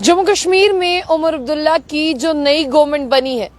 जम्मू कश्मीर में उमर अब्दुल्ला की जो नई गवर्नमेंट बनी है,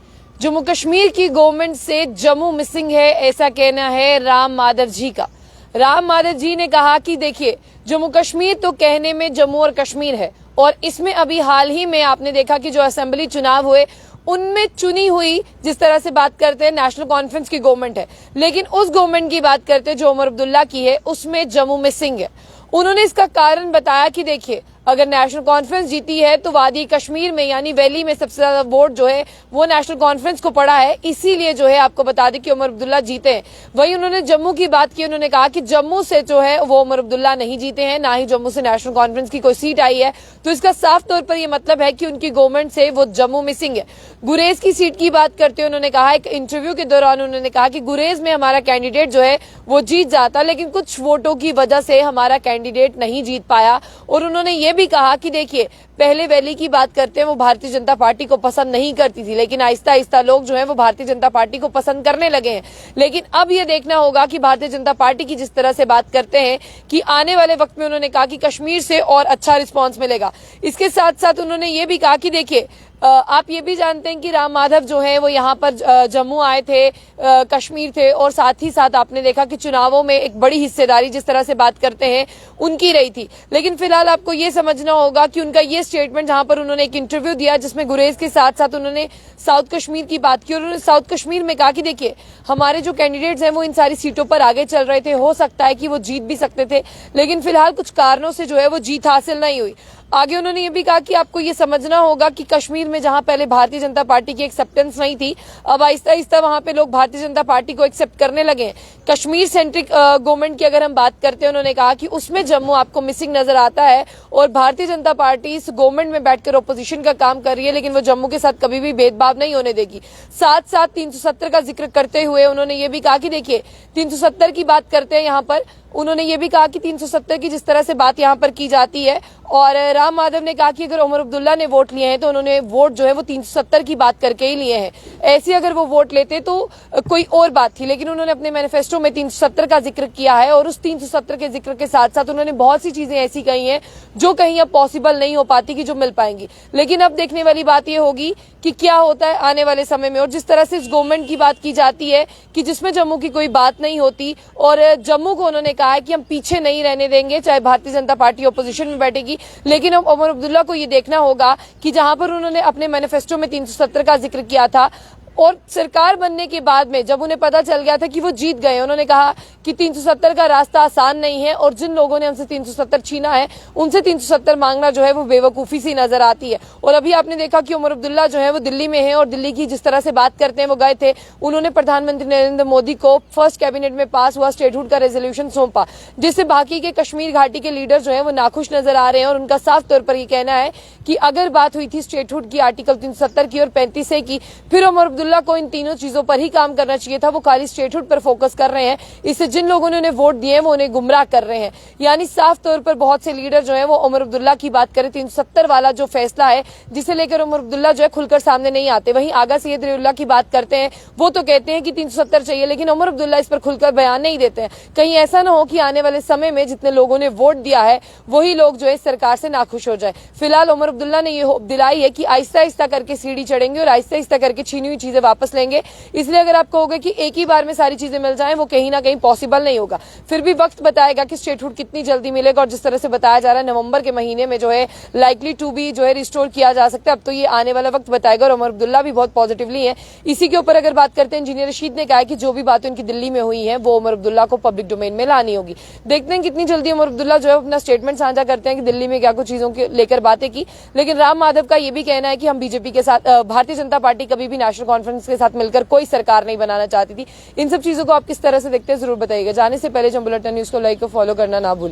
जम्मू कश्मीर की गवर्नमेंट से जम्मू मिसिंग है, ऐसा कहना है राम माधव जी का। राम माधव जी ने कहा कि देखिए, जम्मू कश्मीर तो कहने में जम्मू और कश्मीर है, और इसमें अभी हाल ही में आपने देखा कि जो असेंबली चुनाव हुए उनमें चुनी हुई, जिस तरह से बात करते हैं, नेशनल कॉन्फ्रेंस की गवर्नमेंट है, लेकिन उस गवर्नमेंट की बात करते हैं जो उमर अब्दुल्ला की है, उसमें जम्मू मिसिंग है। उन्होंने इसका कारण बताया कि देखिए, अगर नेशनल कॉन्फ्रेंस जीती है तो वादी कश्मीर में यानी वैली में सबसे ज्यादा वोट जो है वो नेशनल कॉन्फ्रेंस को पड़ा है, इसीलिए जो है आपको बता दें कि उमर अब्दुल्ला जीते हैं। वहीं उन्होंने जम्मू की बात की, उन्होंने कहा कि जम्मू से जो है वो उमर अब्दुल्ला नहीं जीते हैं, ना ही जम्मू से नेशनल कॉन्फ्रेंस की कोई सीट आई है, तो इसका साफ तौर पर यह मतलब है कि उनकी गवर्नमेंट से वो जम्मू मिसिंग है। गुरेज की सीट की बात करते हुए उन्होंने कहा, एक इंटरव्यू के दौरान उन्होंने कहा कि गुरेज में हमारा कैंडिडेट जो है वो जीत जाता, लेकिन कुछ वोटों की वजह से हमारा कैंडिडेट नहीं जीत पाया। और उन्होंने ये भी कहा कि देखिए, पहले वैली की बात करते हैं, वो भारतीय जनता पार्टी को पसंद नहीं करती थी, लेकिन आहिस्ता आहिस्ता लोग जो है वो भारतीय जनता पार्टी को पसंद करने लगे हैं। लेकिन अब ये देखना होगा कि भारतीय जनता पार्टी की जिस तरह से बात करते हैं कि आने वाले वक्त में, उन्होंने कहा कि कश्मीर से और अच्छा रिस्पांस मिलेगा। इसके साथ साथ उन्होंने ये भी कहा कि देखिए, आप ये भी जानते हैं कि राम माधव जो है वो यहाँ पर जम्मू आए थे, कश्मीर थे, और साथ ही साथ आपने देखा कि चुनावों में एक बड़ी हिस्सेदारी, जिस तरह से बात करते हैं, उनकी रही थी। लेकिन फिलहाल आपको ये समझना होगा कि उनका ये स्टेटमेंट, जहां पर उन्होंने एक इंटरव्यू दिया जिसमें गुरेज के साथ साथ उन्होंने साउथ कश्मीर की बात की, और उन्होंने साउथ कश्मीर में कहा कि देखिए, हमारे जो कैंडिडेट्स हैं वो इन सारी सीटों पर आगे चल रहे थे, हो सकता है कि वो जीत भी सकते थे, लेकिन फिलहाल कुछ कारणों से जो है वो जीत हासिल नहीं हुई। आगे उन्होंने ये भी कहा कि आपको ये समझना होगा कि कश्मीर में जहां पहले भारतीय जनता पार्टी की एक्सेप्टेंस नहीं थी, अब आहिस्ता आहिस्ता वहां पे लोग भारतीय जनता पार्टी को एक्सेप्ट करने लगे हैं। कश्मीर सेंट्रिक गवर्नमेंट की अगर हम बात करते हैं, उन्होंने कहा कि उसमें जम्मू आपको मिसिंग नजर आता है, और भारतीय जनता पार्टी इस गवर्नमेंट में बैठकर ओपोजिशन का काम कर रही है, लेकिन वो जम्मू के साथ कभी भी भेदभाव नहीं होने देगी। साथ साथ 370 का जिक्र करते हुए उन्होंने ये भी कहा कि देखिए, 370 की बात करते हैं यहाँ पर, उन्होंने ये भी कहा कि 370 की जिस तरह से बात यहाँ पर की जाती है, और राम माधव ने कहा कि अगर उमर अब्दुल्ला ने वोट लिए हैं तो उन्होंने वोट जो है वो 370 की बात करके ही लिए हैं, ऐसे अगर वो वोट लेते तो कोई और बात थी। लेकिन उन्होंने अपने मैनिफेस्टो में 370 का जिक्र किया है, और उस 370 के जिक्र के साथ साथ उन्होंने बहुत सी चीजें ऐसी कही हैं जो कहीं अब पॉसिबल नहीं हो पाती कि जो मिल पाएंगी। लेकिन अब देखने वाली बात यह होगी कि क्या होता है आने वाले समय में। और जिस तरह से इस गवर्नमेंट की बात की जाती है कि जिसमें जम्मू की कोई बात नहीं होती, और जम्मू को उन्होंने कहा है कि हम पीछे नहीं रहने देंगे, चाहे भारतीय जनता पार्टी ओपोजिशन में बैठेगी। लेकिन अब उमर अब्दुल्ला को ये देखना होगा कि जहां पर उन्होंने अपने मैनिफेस्टो में 370 का जिक्र किया था, और सरकार बनने के बाद में जब उन्हें पता चल गया था कि वो जीत गए, उन्होंने कहा कि 370 का रास्ता आसान नहीं है, और जिन लोगों ने हमसे 370 छीना है उनसे 370 मांगना जो है वो बेवकूफी सी नजर आती है। और अभी आपने देखा कि उमर अब्दुल्ला जो है वो दिल्ली में है, और दिल्ली की जिस तरह से बात करते हैं, वो गए थे, उन्होंने प्रधानमंत्री नरेंद्र मोदी को फर्स्ट कैबिनेट में पास हुआ स्टेटहुड का रेजोल्यूशन सौंपा, जिससे बाकी के कश्मीर घाटी के लीडर जो है वो नाखुश नजर आ रहे हैं। और उनका साफ तौर पर यह कहना है कि अगर बात हुई थी स्टेटहुड की, आर्टिकल 370 की और 35 ए की, फिर उमर अब्दुल्ला को इन तीनों चीजों पर ही काम करना चाहिए था। वो खाली स्टेटहुड पर फोकस कर रहे हैं, इससे जिन लोगों ने उन्हें वोट दिए वो उन्हें गुमराह कर रहे हैं। यानी साफ तौर पर बहुत से लीडर जो है वो उमर अब्दुल्ला की बात करें, 370 वाला जो फैसला है जिसे लेकर उमर अब्दुल्ला जो है खुलकर सामने नहीं आते। वहीं आगा सैयद रहीउल्लाह की बात करते हैं, वो तो कहते हैं कि 370 चाहिए, लेकिन उमर अब्दुल्ला इस पर खुलकर बयान नहीं देते हैं। कहीं ऐसा ना हो कि आने वाले समय में जितने लोगों ने वोट दिया है वही लोग जो है सरकार से नाखुश हो जाए। फिलहाल उमर अब्दुल्ला ने यह होप दिलाई है कि आहिस्ता आहिस्ता करके सीढ़ी चढ़ेंगे और आहिस्ता आहिस्ता करके छीनी हुई चीजें वापस लेंगे। इसलिए अगर आप कहोगे कि एक ही बार में सारी चीजें मिल जाएं, वो कहीं ना कहीं पॉसिबल नहीं होगा। फिर भी वक्त बताएगा कि स्टेटहुड कितनी जल्दी मिलेगा, और जिस तरह से बताया जा रहा है नवंबर के महीने में जो है लाइकली टू बी जो है रिस्टोर किया जा सकता है। अब तो ये आने वाला वक्त बताएगा, और उमर अब्दुल्ला भी बहुत पॉजिटिवली है। इसी के ऊपर अगर बात करते हैं, इंजीनियर रशीद ने कहा है कि जो भी बातें उनकी दिल्ली में हुई है वो उमर अब्दुल्ला को पब्लिक डोमेन में लानी होगी। देखते हैं कितनी जल्दी उमर अब्दुल्ला जो है अपना स्टेटमेंट साझा करते हैं कि दिल्ली में क्या कुछ चीजों के लेकर बातें की। लेकिन राम माधव का ये भी कहना है कि हम बीजेपी के साथ, भारतीय जनता पार्टी कभी भी नेशनल कॉन्फ्रेंस के साथ मिलकर कोई सरकार नहीं बनाना चाहती थी। इन सब चीजों को आप किस तरह से देखते हैं जरूर बताइएगा। जाने से पहले जो बुलेटिन न्यूज को लाइक और फॉलो करना ना भूलें।